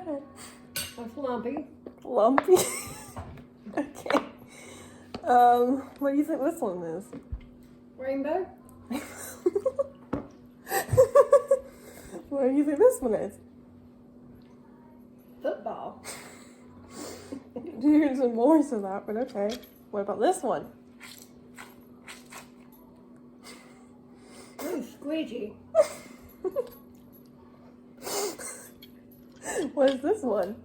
ahead. That's lumpy. Lumpy? Okay. What do you think this one is? Rainbow. What do you think this one is? Football. There's some more to that, but okay. What about this one? Ooh, squeegee. What is this one?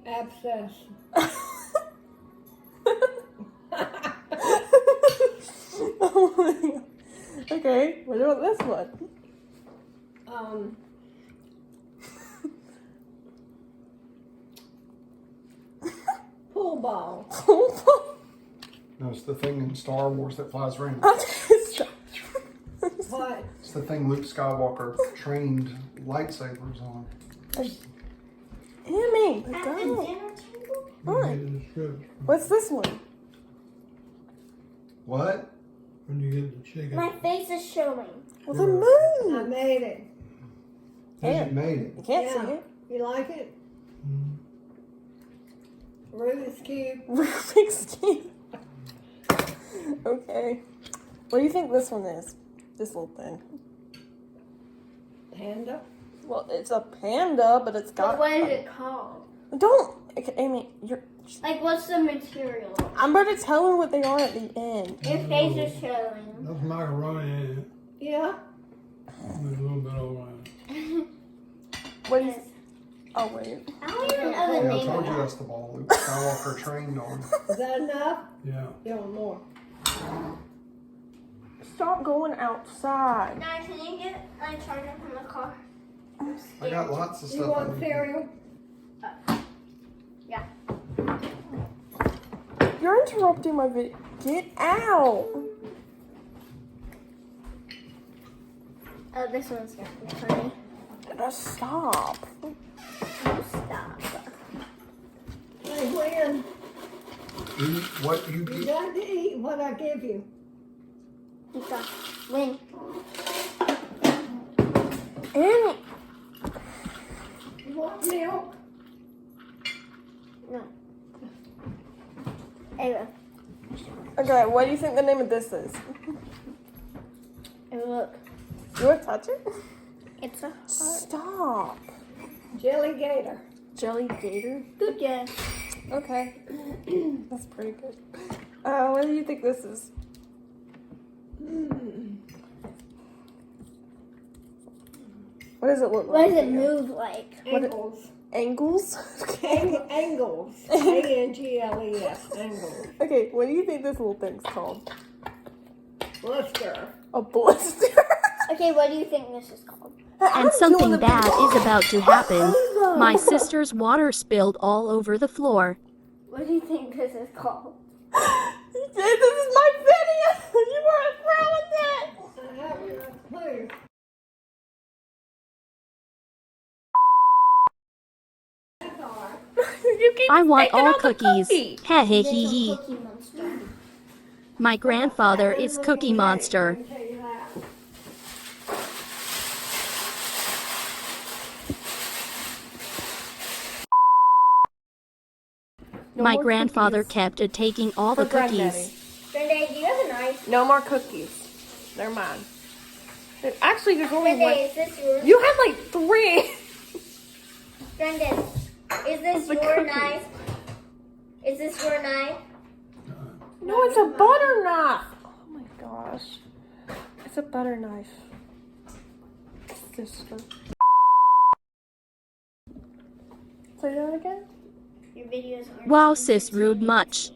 Abscess. Oh my God. Okay, what about this one? Pool ball. No, it's the thing in Star Wars that flies around. What? It's the thing Luke Skywalker trained lightsabers on. Emmy, At the go. dinner table? What? What's this one? What? When you get the chicken. My face is showing. Well, the I moon. made it. You made it. You can't see Yeah. it. You like it? Rubik's Cube. Rubik's Cube. Okay. What do you think this one is? This little thing. Panda. Well, it's a panda, but it's But got. what is it called? Don't. Okay, Amy, you're. Like, what's the material? I'm about to tell her what they are at the end. Your face is showing. That's macaroni in it. Yeah. There's a little bit over it. What is? Oh wait. I don't even know the Yeah, I name told of you it. that's the ball Luke Skywalker trained on. Is that enough? Yeah. You want more? Stop going outside. Dad, can you get a charger from the car? I'm I got scared. lots of You stuff. want cereal? Yeah. You're interrupting my video. Get out. Oh, this one's gonna be funny. Stop. Stop. Hey, Gwen, Eat what you you get. got to eat what I give you. You got win. Amy. You want milk? No. Anyway, Okay, what do you think the name of this is? and look, You want to touch it? it's a heart. Stop. Jelly Gator. Jelly gator? Good guess. Okay. That's pretty good. What do you think this is? What does it look What like? does it move like? Angles. Angles? Angles. A-N-G-L-E-S. Angles. Okay, what do you think this little thing's called? Blister. A blister? Okay, what do you think this is called? And something bad is about to happen. My sister's water spilled all over the floor. What do you think this is called? This is my video! You weren't proud of that! I haven't a clue. You keep I want taking all out the cookies. cookie. Heh heh Little hee hee. Cookie Monster. My grandfather is Cookie Monster. I can tell you that. No My more grandfather cookies kept taking all for the Granddaddy. cookies. Granddad, do you have a knife? No more cookies. They're mine. Actually, there's only Granddad, one. is this yours? You had like 3. Granddad, is this It's a your cookie. knife? Is this your knife? No, it's a butter knife. Oh my gosh. It's a butter knife. Sister. Say that again? Your videos aren't. Wow, sis, rude much.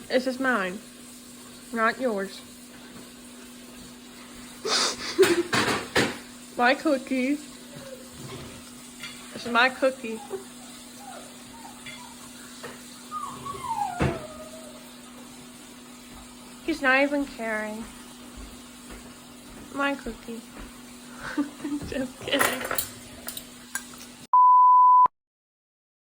This is mine, not yours. My cookie. This is my cookie. He's not even caring. My cookie. Just kidding.